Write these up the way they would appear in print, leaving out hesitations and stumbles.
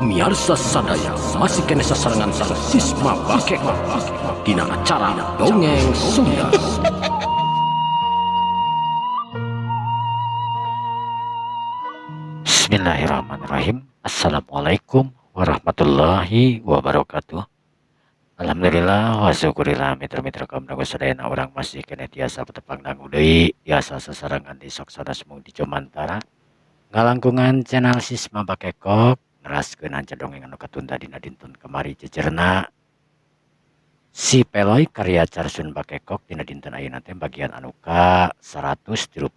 Miarsa sadaya masih kena sasarangan sang sisma bakek dina acara Dongeng Sunda. Bismillahirrahmanirrahim. Assalamualaikum warahmatullahi wabarakatuh. Alhamdulillah wa syukurillah mitra-mitra kaum dagu sadayana orang masih kena tiasa petepang dangu deui tiasa sasarangan di soksana semua di Jomantara ngalangkungan channel Sisma Bakekok neraskeun anca dongeng anu katunda dina dinten kamari jejerna Si Peloy karya Carsun Bakekok dina dinten ayeuna teh bagian anu ka 135.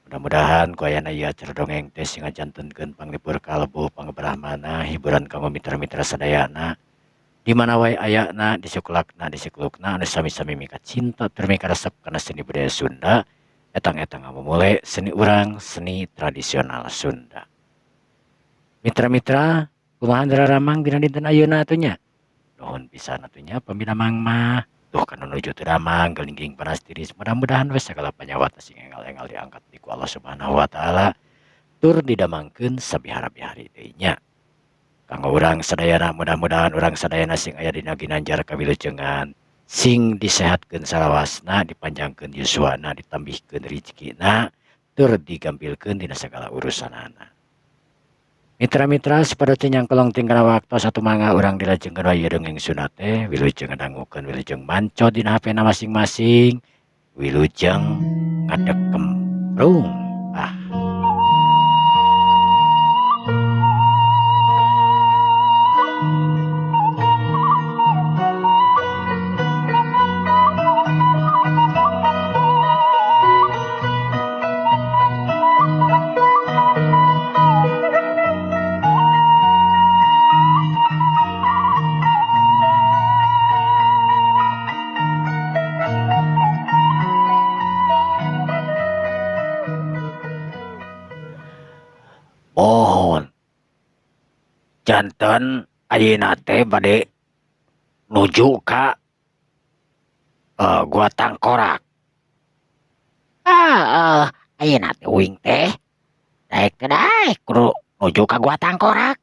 Mudah-mudahan ku ayana ieu acara dongeng teh sing ngajantenkeun panglipur kalbu pangebrahmana hiburan kanggo mitra-mitra sadayana di mana wae ayana di sekulakna di sekulukna anu sami-sami mika cinta tur mika resep kana seni budaya Sunda etang-etang memulai seni urang seni tradisional Sunda. Mitra-mitra kumaha dararamang dina dinten ayeuna atunya nuhun pisan atunya pambina mang mah tuh kan nuju teu damang gelingging panas tiris mudah-mudahan we sagala panyawat sing enggal-enggal diangkat di ku Allah Subhanahu wa taala tur didamangkeun sabihara-bihari deui nya. Kanggo urang sadayana mudah-mudahan urang sadayana sing aya dina ginanjar kawilujengan sing disehatkeun salawasna dipanjangkeun yuswana ditambihkeun rezekina tur digampilkeun dina sagala urusanana. Mitra-mitra sapadot nyangkelong tingkana waktu satu mangga urang dilajengkeun wae dongeng Sunda teh wilujeng ngadangukeun wilujeng manco dina HP-na masing-masing wilujeng ngadekem rung ah. Mohon janten ayeuna teh bade nuju ka gua Tangkorak. Ayeuna teh uing teh daek teh daek kudu nuju ka gua Tangkorak.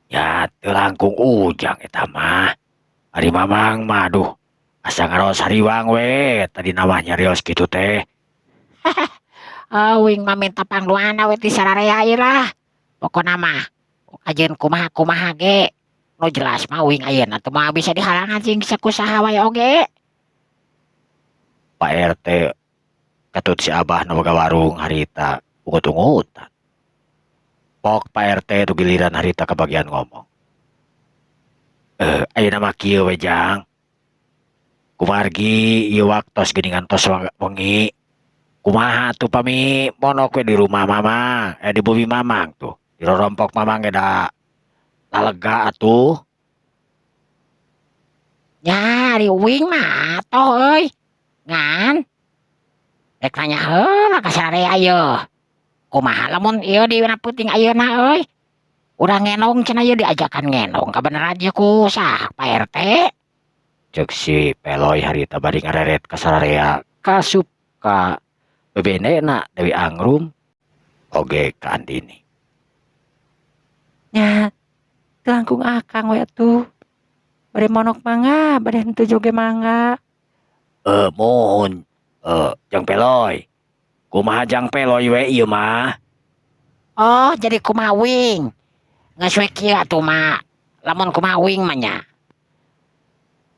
Ya teu langkung ujang eta mah. Ari mamang mah aduh asa ngaros hariwang we tadi namanya rios kitu teh. Wing mah minta pangluana we ti sararea ieu lah. Pokona mah kajeun kumaha-kumaha ge. Nu jelas mah wing ayeuna teu moal bisa dihalangan jeung sakusaha wae oge. Pak RT katut si Abah nu boga warung harita ungut-ungutan. Pok Pak RT tu giliran harita kebagian ngomong. Ayeuna mah kieu we Jang. Kumargi ieu waktos geuningan tos wengi. Kumaha tuh pami monok we di rumah mamang, di bobi mamang tuh. Di rorompok mamang da lalega atuh. Nya ari wing mah atoh euy. Ngan rek nanya heula ka sararea ieu. Kumaha lamun ieu dina peuting ayeuna euy. Urang ngenong cenah ieu diajakan ngenong kabeneran ieu ku sah Pak RT. Cek si Peloy harita bari ngareret ka sararea kasup ka bebenena Dewi Angrum oge ka Andini. Nya teu langkung akang we atuh. Bade monok mangga, bade henteu joge mangga. Mohon Jang Peloy. Kumaha Jang Peloy we ieu mah? Oh, jadi kumaha wing. Geus we kieu atuh mah. Lamun kumaha wing mah nya.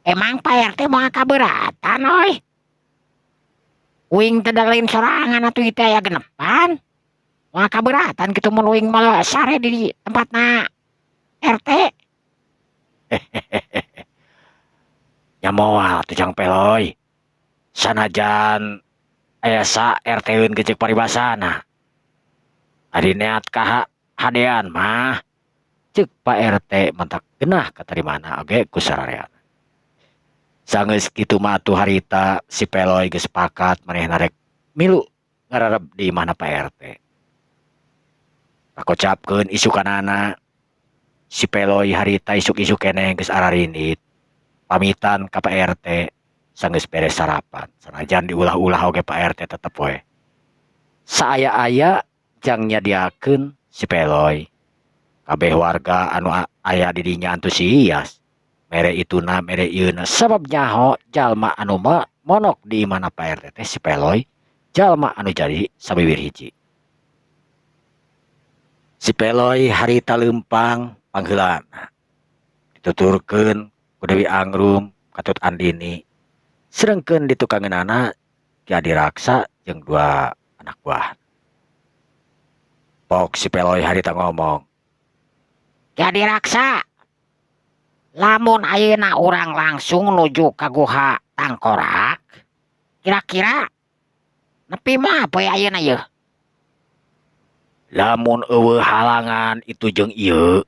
Emang Pak RT moal kabeuratan euy. Wing teh da lain sorangan atuh teh aya genepan. Moal kabeuratan kitu mun wing mah sare di tempatna RT. Nya moal tuh Jang Peloy. Sanajan aya sa RT-eun gecek paribasana. Ari neat ka hadean mah ceuk Pak RT mentak genah katarimana oge ku sarareana. Sanggeus kitu mah atuh harita si Peloy geus sepakat manehna rek milu ngarareb di mana Pak RT. Pakocapkeun isukanana si Peloy harita isuk-isuk keneh geus ararinit pamitan ka Pak RT sanggeus beres sarapan sanajan diulah-ulah oge Pak RT tetep we saaya-aya jang nyadiakeun si Peloy kabeh warga anu aya di dinya antusias mere ituna mere ieuna sabab nyaho jalma anu monok di mana Pak RT teh si Peloy jalma anu jadi sabibir hiji. Si Peloy harita lempang pangheulana dituturkeun ku Dewi Angrum katut Andini serengkeun di tukangeunana Ki Adi Raksa jeung 2 anak buah. Pok si Peloy harita ngomong, Jadi raksa, lamun ayeuna urang langsung nuju ka guha Tangkorak, kira-kira nepi mah poe ayeuna yeuh? lamun eueuh halangan itu jeung ieu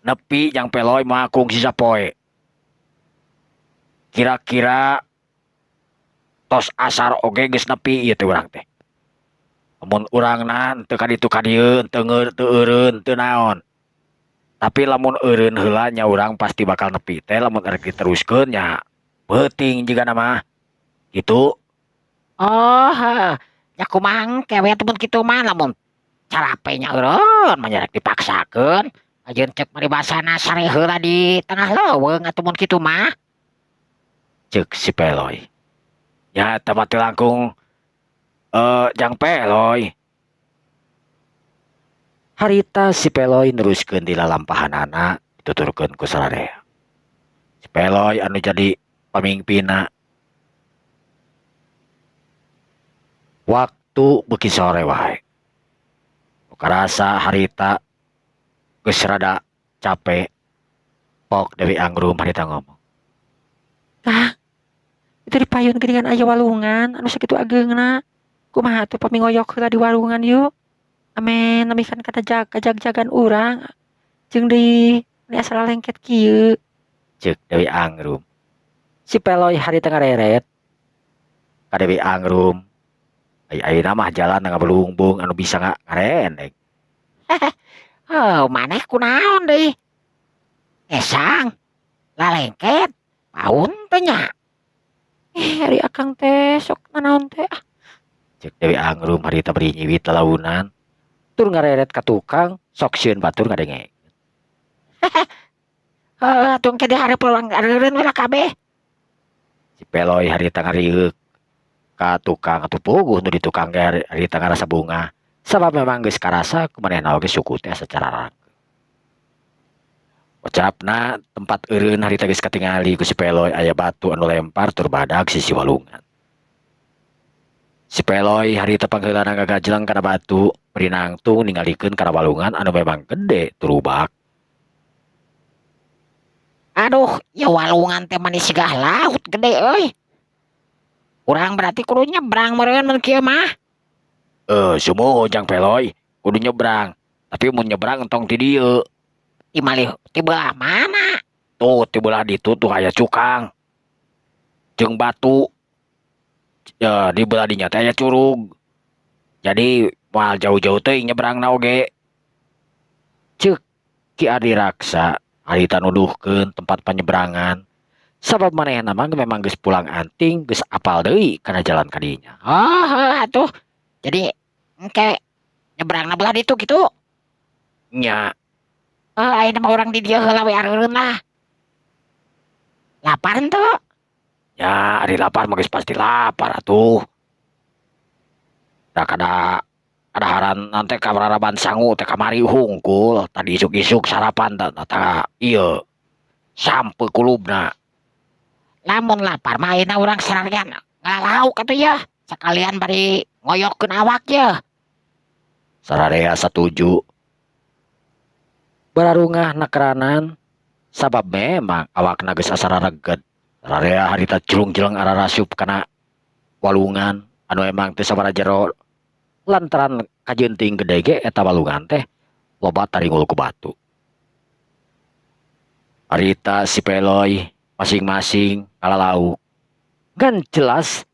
nepi jang Peloy mah kungsi sapoe. Kira-kira tos asar oge geus nepi ieu teh urang teh. Lamun urangna teu kaditu kadieu, teu eureun, teu naon. Tapi lamun eureun heula nya urang pasti bakal nepi teh lamun arek diteruskeun nya beuting jigana mah. Gitu. Oh, ya kumang kewe temen kitu mah lamun carapenya eureun manyarak dipaksakeun. Ajeun cek maribasana sare heula di tengah leuweung atuh mun kitu mah. Cek si Peloy. Ya tempat langkung jang Peloy. Harita si Peloy neruskeun di lalampahanana dituturkeun ku Sararea. Si Peloy anu jadi pamingpina. Waktu beuki sore wae. Karasa harita geus rada capek. Pok Dewi Angrum harita ngomong. Kang, itu dipayun geuningan aya walungan anu sakitu ageungna. Kumaha atuh pamingoyok heula di warungan yuk. Amen namikan kana jag-jagan urang jeung di asal lengket kieu. Cek Dewi Angrum. Si Peloy harita ngareret. Ka Dewi Angrum. Ayeuna mah jalan ngabelungbung anu bisa ngarendeg. Oh, maneh kunaon deui? Esang, lalengket, paun teh nya. Ari akang teh sok nanaon teh. Cek Dewi Angrum harita beri nyiwit lalaunan. Tur ngareret ka tukang sok sieun batur ngadenge. Tung ke di hareup leuweung areureun we kabeh. Si Peloy harita ngarieukeun ka tukang atuh puguh nu di tukang ge harita ngarasa bunga. Sabab memang geus karasa kumanehna oge suku teh sacara rangkeung. Ucapna tempat eureun harita geus katingali ku si Peloy aya batu anu lempar tur badag sisi walungan. Si Peloy harita pangheulana gagajleng kana batu, beri nangtung ningalikeun kana walungan anu memang gede turubak. Aduh, ya walungan teh manis sigah laut gede euy. Urang berarti kudu nyebrang meureun mun kieu mah. Sumuh jang Peloy, kudu nyebrang. Tapi mun nyebrang entong ti dieu. Di malih ti belah mana? Tuh ti belah ditu tuh aya cukang. Jeung batu. Ya, di belah dinya teh aya curug. Jadi moal jauh-jauh teuing nyebrangna oge. Ceuk Ki Adi Raksa harita nuduhkeun tempat penyeberangan. Sabab manehna mah memang geus pulang anting, geus apal deui kana jalan ka dinya. Oh, atuh. Jadi engke nyebrangna belah ditu kitu. Nya, Ayeuna mah urang di dieu heula we areureun lah. Lapar henteu? ya ari lapar mah geus pasti lapar atuh. Da kada haran nanti kamararaban sangu teh kamari hungkul tadi isuk-isuk sarapan ta ieu sampe kulubna. Lamun lapar mah ayeuna urang sararian ngalauk atuh ya. Sekalian bari ngoyokkeun awak ya. Sararea satuju. Bararungah nakeranan sabab memang awakna geus asara reged. Sararea harita jelung-jeleng ararasup kana walungan anu emang teu sabaraha jero lantaran kajeunting gede ge eta walungan teh loba taringul ku batu. Harita si Peloy masing-masing ngalalauk. Gan jelas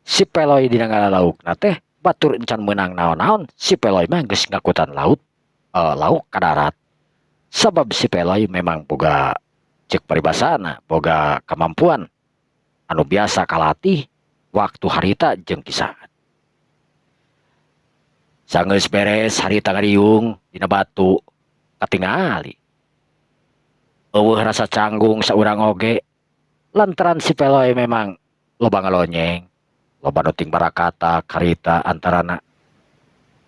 si Peloy dina ngalalaukna teh batur encan meunang naon-naon si Peloy mah geus ngakutan lauk ka darat. Sabab si Peloy memang boga cek paribasana boga kemampuan anu biasa kalatih waktu harita jeung kisahan. Sanggeus beres harita ngariung dina batu katingali. Eueuh rasa canggung saurang oge lantaran si Peloy memang loba ngalonyeng, loba nuting barakata karita antarana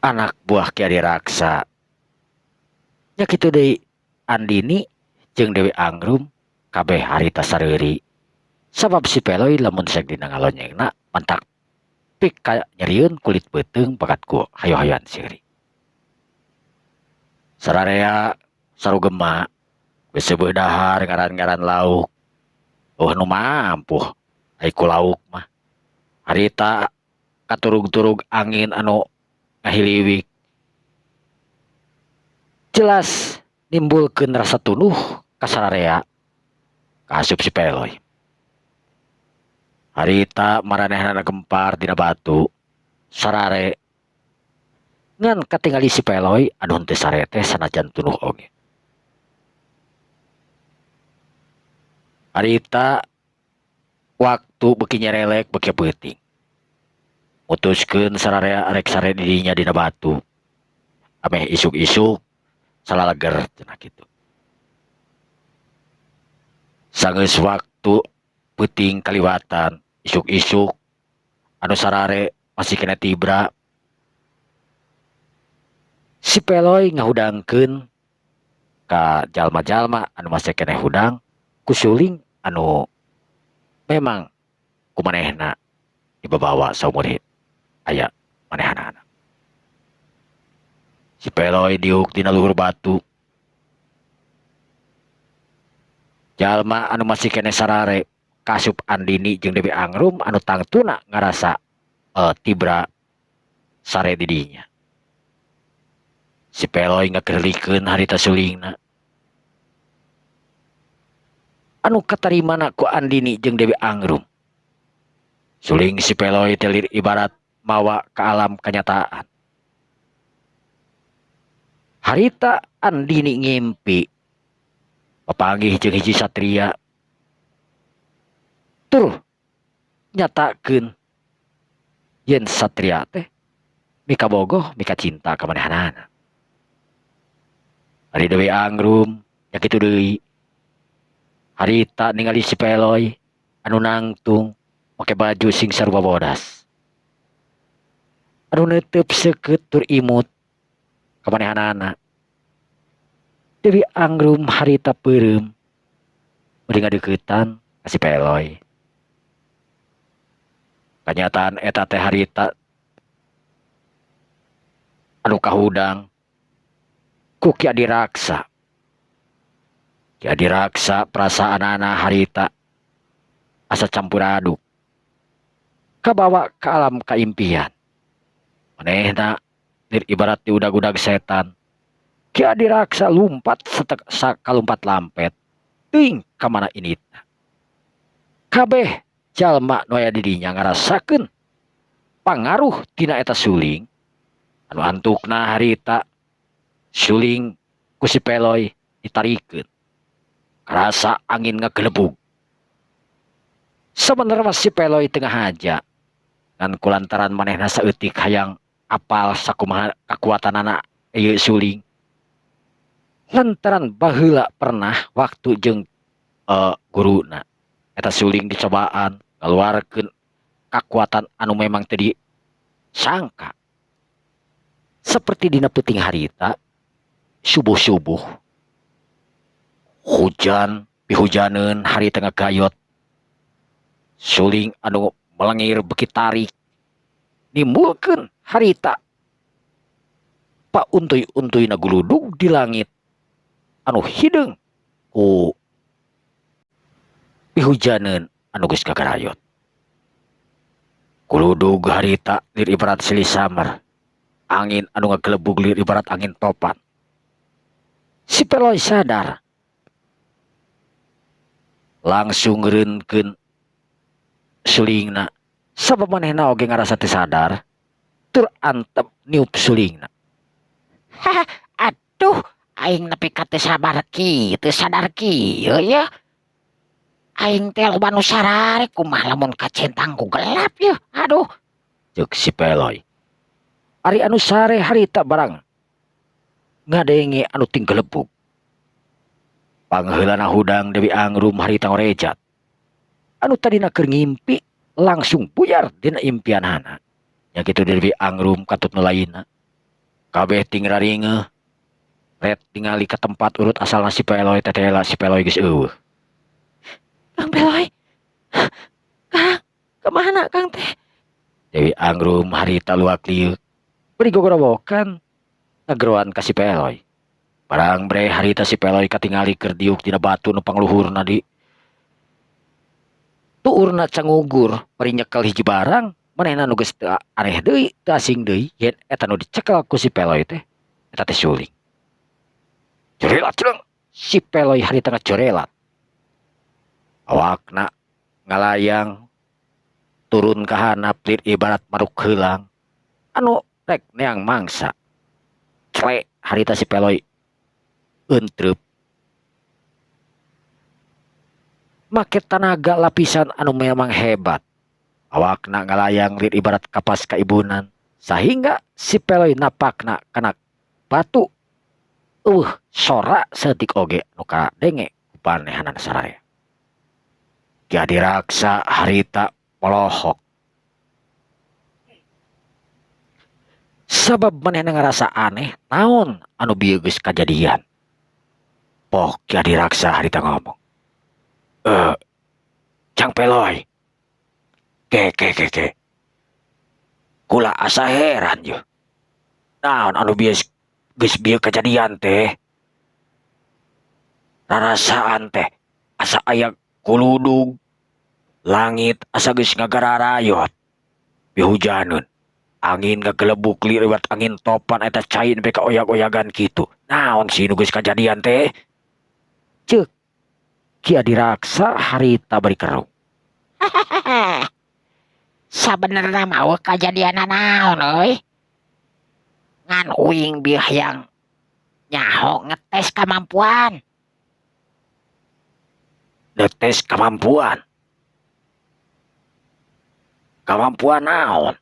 anak buah Ki Adi Raksa. Nya kitu deui Andini jeung Dewi Angrum kabeh harita sareuri. Sabab si Peloy lamun sek dina ngalonyengna mantak pik kaya nyerieun kulit beuteung bakat ku hayo-hayoan sieuri. Sararea sarugema geus seueuh dahar ngaran-ngaran lauk. Nu mampuh ai ku lauk mah. Harita katurug-turug angin anu ngahiliwik. Jelas nimbulkeun rasa tunuh ka sararea ka asup si Peloy. Harita maranehna gempar dina batu sarare ngan katingali si Peloy anu henteu sare teh sanajan tunuh oge. Harita waktu beuki nyerelek beuki peuting. Mutuskeun sararea arek sare di dinya dina batu. Ameh isuk-isuk salaleger cenah kitu. Sageus waktu peuting kaliwatan isuk-isuk anu sarare masih kena tibra. Si Peloy ngahudangkeun ka jalma-jalma anu masih kena hudang ku suling anu memang kumanehna dibawa saumur aya manehna. Si Peloy diuk dina luhur batu. Jalma anu masih kene sarare kasup Andini jeung Dewi Angrum anu tangtuna ngarasa tibra sare di dinya. Si Peloy ngakeulikeun harita sulingna. Anu katarimana ku Andini jeung Dewi Angrum. Suling si Peloy telir ibarat mawa ke alam kenyataan. Harita Andini ngimpi papanggih jeung hiji satria tur nyatakeun yen satria teh mika bogoh mika cinta ka manehanana. Ari Dewi Angrum nya kitu deui. Harita ningali si Peloy anu nangtung make baju sing sarupa bodas. Anu neuteup seukeut tur imut ka manehanana. Dewi Angrum harita peureum beuring ngadeuketan ka si Peloy. Kenyataan eta teh harita anu kahudang ku Ki Adi Raksa. Ki Adi Raksa perasaanana harita asa campur aduk. Kabawa ka alam kaimpian. Manehna ibarat diudag-udag setan. Ki Adi Raksa lumpat sakalumpat lampet teuing ka mana initna. Kabeh jalma nu aya di dinya ngarasakeun pangaruh tina eta suling anu antukna harita suling ku si Peloy ditarikeun. Karasa angin ngagelebug. Sabenerna si Peloy tengah haja ngan kulantaran manehna saeutik hayang apal sakumaha kakuatanana ieu suling. Lantaran baheula pernah waktu jeung guruna eta suling dicobaan ngaluarkeun kakuatan anu memang teu disangka. Seperti dina peuting harita subuh-subuh hujan pihujaneun hari tengah gayot. Suling anu melengir beuki tarik nimbulkeun harita pauntuy-untuyna guludug di langit anu hideung ku pihujaneun anu geus gagarayot. Guludug harita lir ibarat silih samar. Angin anu ngagelebug lir ibarat angin topan. Si Peloy sadar. Langsung ngeureunkeun sulingna. Sabab manehna oge ngarasa teu sadar. Tur antep niup sulingna. Aduh, aing nepi ka teu sabar kieu, sadar kieu ya. Aing teh loba nu sarare kumaha lamun kacentang ku gelap ya. Aduh, Ceuk si Peloy. Ari anu sare harita barang ngadenge anu ting gelebuk. Pangheulana hudang Dewi Angrum harita ngorejat. Anu tadina keur ngimpi langsung buyar dina impianana. Nya kitu Dewi Angrum katut nu lainna. Kabeh ting raringeuh. Ret tingali ke tempat urut asalna si Peloy tetela si Peloy geus eueuh. Kang Peloy. Kang, kemana Kang teh? Dewi Angrum harita luak liuk. Beri gogorowokan. Ngageroan ka si Peloy. Barang bre harita si Peloy katingali keur diuk dina batu nu pangluhurna di tuurna cangugur bari nyekel hiji barang manehna nu geus teu aneh deui teu asing deui yen eta nu dicekel ku si Peloy teh eta teh suling. Jorelat cenah si Peloy harita ngajorelat. Awakna ngalayang turun ka handap lir ibarat maruk heulang anu rek neang mangsa. Cele harita si Peloy eunteup make tanaga lapisan anu memang hebat. Awakna ngalayang lir ibarat kapas kaibunan sehingga si Peloy napakna kana batu sora setik oge nu kadenge ku panehanan saraya. Ki adiraksa harita melohok. Sabab manehna ngarasa aneh naon anu bieu geus kajadian. Poh Ki adiraksa harita ngomong. Cang Peloy. Ke. Kula asa heran yo. Naon anu bieu geus bieu kejadian teh. Rarasaan teh asa aya kuludug. Langit asa geus ngagararayot. Bihujaneun. Angin ngagelebuk liwat angin topan eta cain beka oyag-oyagan kitu. Naon sih nu geus kajadian teh? Ceuk. Ki adiraksa harita bari kerung. Sabenerna mah kejadian naon euy? Ngan uing bieu hayang nyaho ngetes kemampuan. Ngetes kemampuan. Kemampuan naon?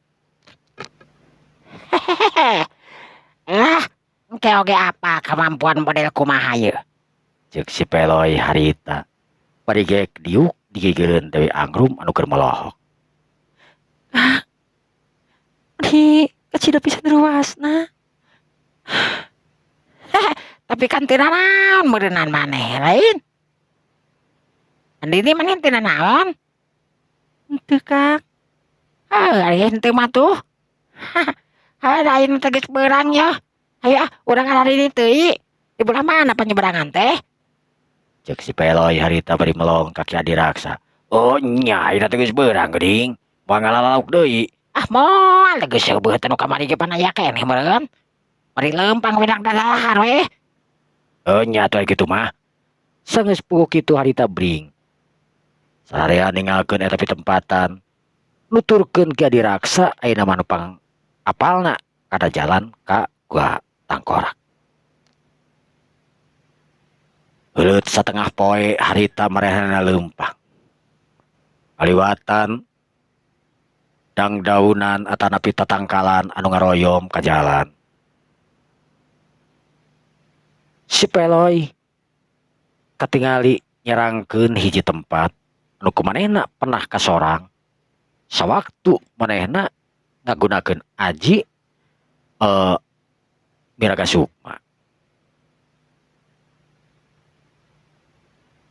Engke oge apa kemampuan model kumaha ye? Ceuk si Peloy harita. Bari geek diuk digegereun Dewi Angrum anu keur melohok. Di kecil pisan ruasna. Tapi kan tina naon meureunnan maneh lain. Andini maneh tina naon? Henteu Kang. Ari henteu mah tuh. Lain teh geus beurang ya. Hayu urang ari di teuing. Di belah mana penyeberangan teh? Cek si Peloy harita bari melong kaki adiraksa. Oh nya, ina teh geus beurang geuning. Moal ngalalauk deui. Ah moal geus seubeuh teh nu kamari ge panaya keneh meureun. Bari leumpang wedak dadahar we. Oh nya atuh kitu mah. Sageus puguh kitu harita bring. Sararea ninggalkeun eta pitempatan. Nuturkeun ki adiraksa ayeuna mah nu pang apalna kada jalan ka gua Tangkorak. Heuleut satengah poe harita marehna leumpang. Kaliwatan dangdaunan atanapi tatangkalan anu ngaroyom ka jalan. Si Peloy katingali nyerangkeun hiji tempat anu kumanehna pernah kasorang. Sawaktu manehna ngagunakeun aji Miraga Sukma.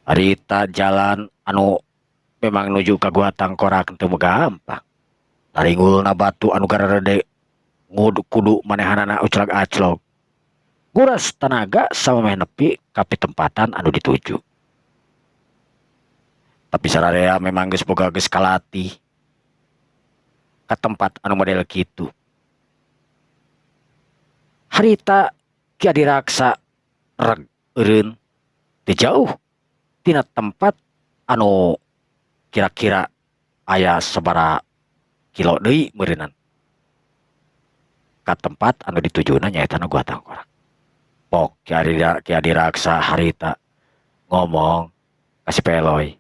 Harita jalan anu memang nuju ka gua Tangkorak teu gampang. Taringgulna batu anu gararede kudu manehanana uclak-aclok. Nguras tenaga samemeh nepi ka pitempatan anu dituju. Tapi sararea memang geus boga geus kalatih ka tempat anu model kitu. Harita Ki adiraksa reg eureun teu jauh tina tempat anu kira-kira aya sabaraha kilo deui meureunan. Ka tempat anu ditujuna nyaeta gua Tangkorak. Pok Ki adiraksa harita ngomong ka si Peloy.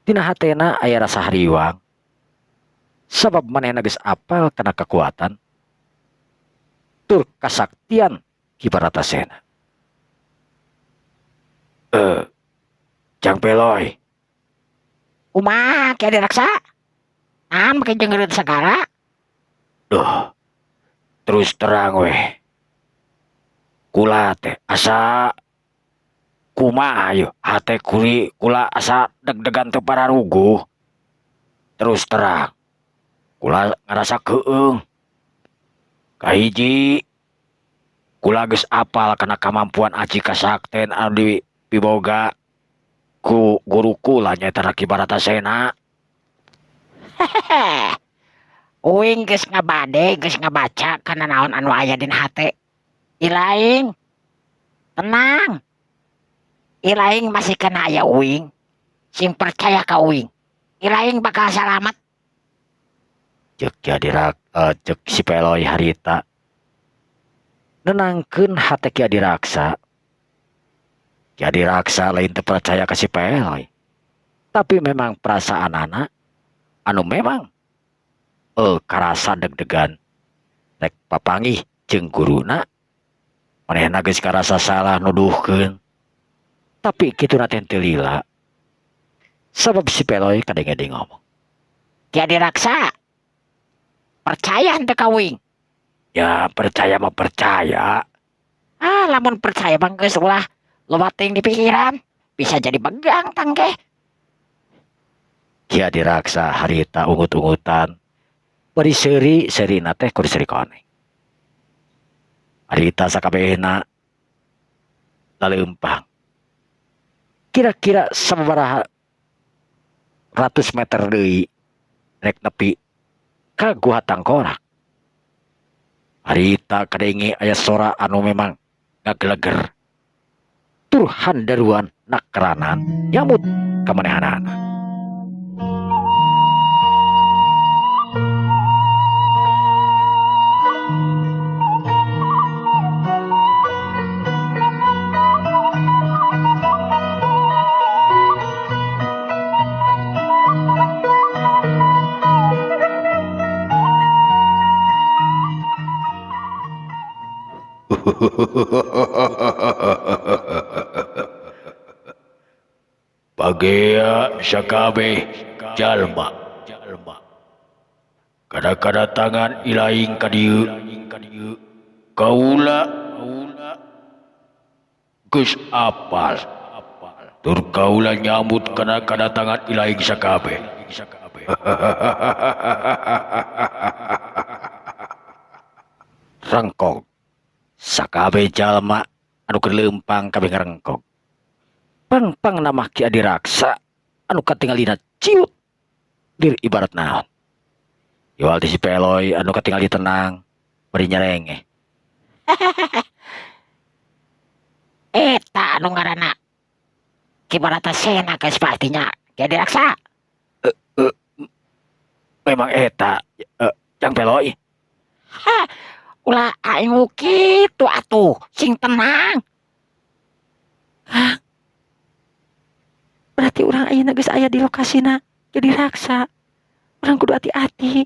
Tina hatena aya rasa hariwang. Sabab manehna geus apal kana kekuatan tur kasaktian Ki Baratasena. Jang Peloy, Kumaha Ki Adi Raksa? Naon make jengereut sagala? duh, terus terang weh. Kula teh asa kumaha yo, hate kula asa deg-degan teu pararuguh. Terus terang, kula ngerasa keung. Kahiji, kula geus apal kana kemampuan aji kasakten anu diboga ku guru kula nyaeta Ki Baratasena. Uing geus ngabade, geus ngabaca kana naon anu aya dina hate. Ilaing tenang. Ilaing masih kena aya uing. Sing percaya ka uing. Ilaing bakal salamet. Cek si Peloy harita nenangkeun hate Ki Adi Raksa. Ki Adi Raksa lain teu percaya ka si Peloy, tapi memang perasaan anak anu memang karasa deg-degan rek papanggih jeung guruna. Manehna geus karasa salah nuduhkeun, tapi kituna teh teu lila sabab si Peloy kadenge ngomong. Ki Adi Raksa percaya henteu ka uing. Ya percaya mah percaya. Lamun percaya mah geus ulah loba teuing di pikiran. Bisa jadi begang tangke. Ki Adi Raksa harita ungut-ungutan bari seuri-seurina teh kudu seuri koneng. Harita sakabehna laleumpang. Kira-kira sabaraha ratus meter deui rek nepi ka Guha Tangkorak. Harita kadenge aya sora anu memang ngageleger. Tur handaruan nakeranan nyamut kamanehanana. Pagea sakabeh jalma kada tangan ilaing ka dieu kaula geus apal tur kaula nyambut kana kadatangan ilaing sakabeh. Rengkog sakabeh jalma anu keur leumpang kabeh ngarengkog. Pang nama Ki Adi Raksa anu katingalina ciut dir ibarat naon. Iwal si Peloy anu katingali tenang bari nyarengeh. Eta anu ngaranna Ki Baratasena geus pastinya Ki Adi Raksa. Memang eta Jang Peloy. Ulah aing kitu atuh, sing tenang. Berarti urang ayeuna geus aya di lokasina Ki Adi Raksa. Urang kudu hati-hati.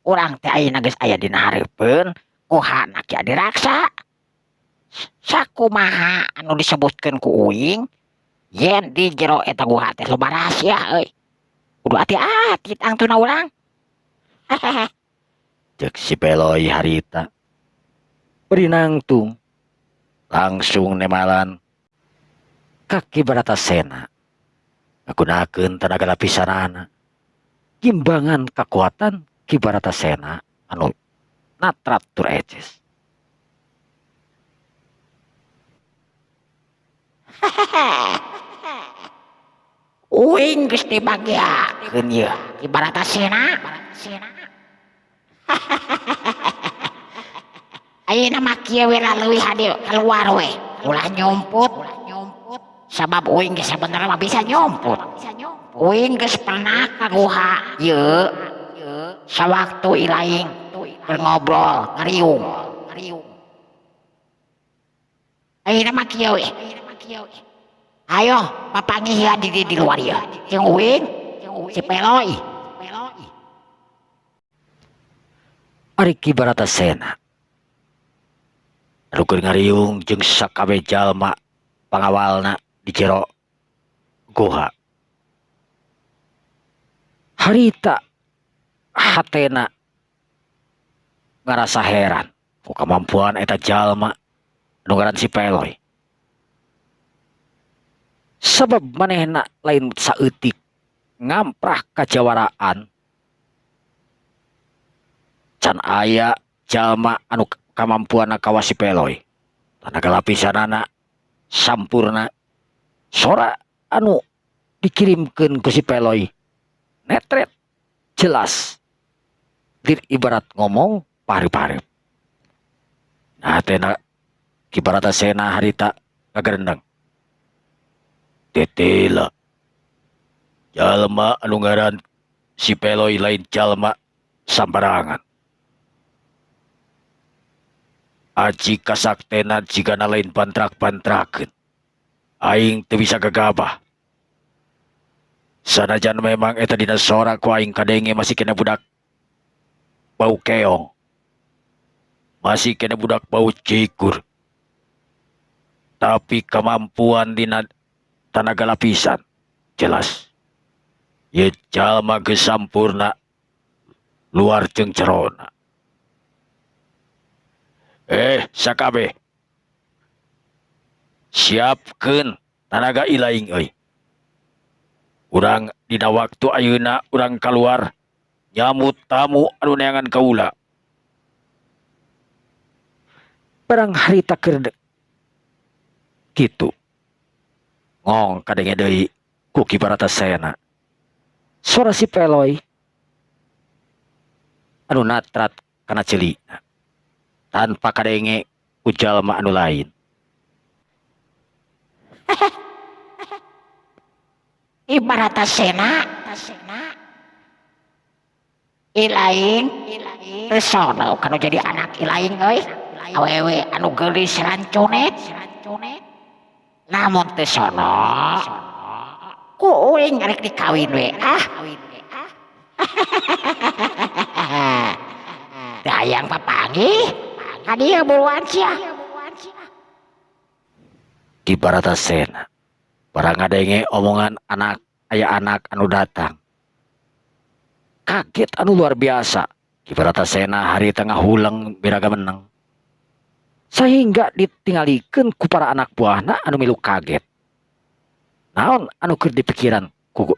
Urang teh ayeuna geus aya dina hareupeun kuhana Ki Adi Raksa. Sakumaha anu disebutkeun ku uing, yen di jero eta guha teh loba rahasia euy. Kudu hati-hati tangtuna urang. Cek si Peloy harita beri nangtung langsung nemalan Ki Baratasena ngagunakeun tenaga lapisanana gimbangan kekuatan Ki Baratasena anu natrat tur eces. Uing geus dibagiakeun ieu Ki Baratasena. Ayeuna mah kieu we leuwih hade keluar we. Ulah nyomput. Sabab uing geus sabenerna mah bisa nyomput. Uing geus pernah ka guha ieu sawaktu ilaing ngobrol ngariung. Ayeuna mah kieu we. Ayo papanggih ya di luar ieu. Jeung uing si Peloy. Ari Ki Baratasena anu keur ngariung jeung sakabeh jalma pangawalna di jero goha. Harita hatena ngarasa heran ku kemampuan eta jalma anu ngaran si Peloy. Sabab manehna lain saeutik ngamprah kajawaraan can aya jalma anu kamampuanna kawas si Peloy. Tanaga lapisanana sampurna sora anu dikirimkeun ku si Peloy netret jelas lir ibarat ngomong parip-parip. Nah tena kibarata sena harita ngagerendeng. Tetela jalma anu ngaran si Peloy lain jalma sambarangan. Aji kasaktena jigana lain pantrak-pantrakeun. Aing teu bisa gegabah. Sanajan memang eta dina sora ku aing kadenge masih kena budak bau keong. Masih kena budak bau cikur. Tapi kemampuan dina tanaga lapisan jelas. Ye jalma geus sampurna luar jeung cerona. Sakabe. Siapkeun tanaga ilaing euy. Urang dina waktu ayeuna urang keluar nyamut tamu anu neangan kaula. Barang harita keur kitu. Ngong kadenge deui ku kibarata sena. Sora si Peloy anu natrat kana ceulina. Tanpa kadenge ku jalma anu lain. Ibarat sena ilaing sono kanu jadi anak ilaing euy awewe anu geulis rancunet namun teu sono ku uing rek dikawin we dayang papanggih ka dieu buruan sia. Kibarata sena barang ngadenge omongan aya anak anu datang. Kaget anu luar biasa. Kibarata sena hari tengah hulang biraga menang. Sehingga ditinggalikeun ku para anak buahna anu milu kaget. Naon anu keur dipikiran ku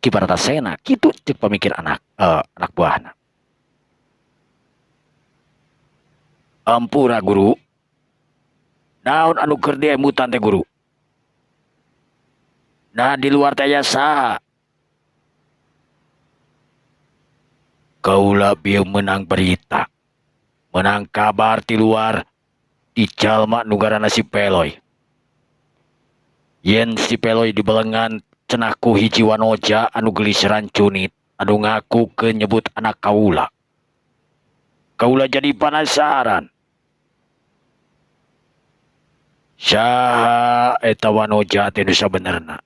kibarata sena kitu ceuk pamikir anak buahna. Ampura guru. Naon anu keur diemutan teh guru? Nah di luar teh aya saha? Kaula bieu menang berita. Menang kabar ti luar di jalma nu ngaranna si Peloy. Yen si Peloy dibelengan cenah ku hiji wanoja anu geulis rancunit anu ngakukeun nyebut anak kaula. Kaula jadi penasaran. Saha eta wanoja teh nu sabenerna?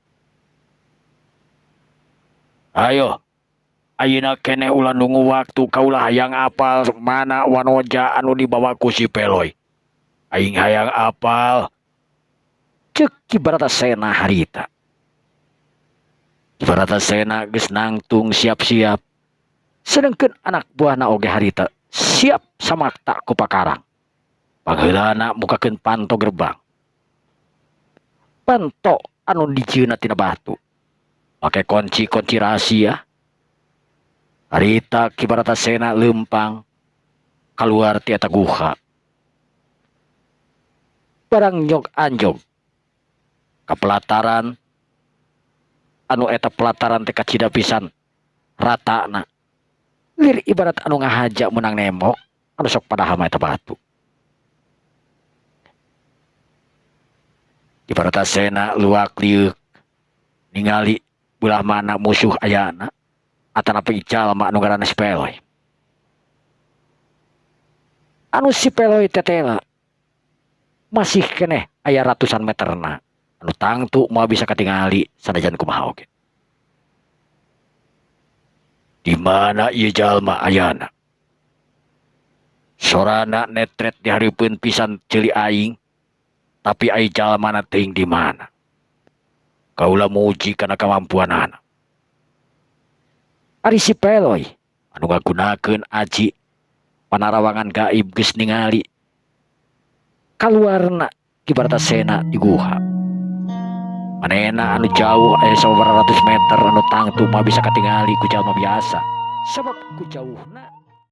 Ayo, ayeuna keneh ulah nunggu waktu kaulah hayang apal mana wanoja anu dibawa ku si Peloy. Aing hayang apal. Ceuk kibarata sena harita. Kibarata sena geus nangtung siap-siap. Sedengkeun anak buahna oge harita siap samakta ku pakarang. Pangheulana mukakeun panto gerbang. Panto anu dijieunna tina batu. Pakai kunci-kunci rahasia. Harita kibarata sena lempang keluar ti eta guha. Barang nyog anjog ka pelataran anu eta pelataran teh kacida pisan ratana. Lir ibarat anu ngahaja menang nembok anu sok padahal eta batu. Kibarata sena luak liuk ningali belah mana musuh ayana atanapi jalma anu ngaranna si Peloy. Anu si Peloy tetela masih keneh aya ratusan meterna anu tangtu moal bisa katingali sanajan kumaha oge. Di mana ieu jalma ayana? Sorana netret di hareupeun pisan ceuli aing, tapi ai jalmana teuing di mana. Kaula muji kana kamampuanana. Ari si Peloy anu ngagunakeun aji panarawangan gaib geus ningali kaluarna kibartasena di guha. Manehna anu jauh aya sabaratus meter anu tangtu mah bisa katingali ku jalma biasa. Sabab ku jauhna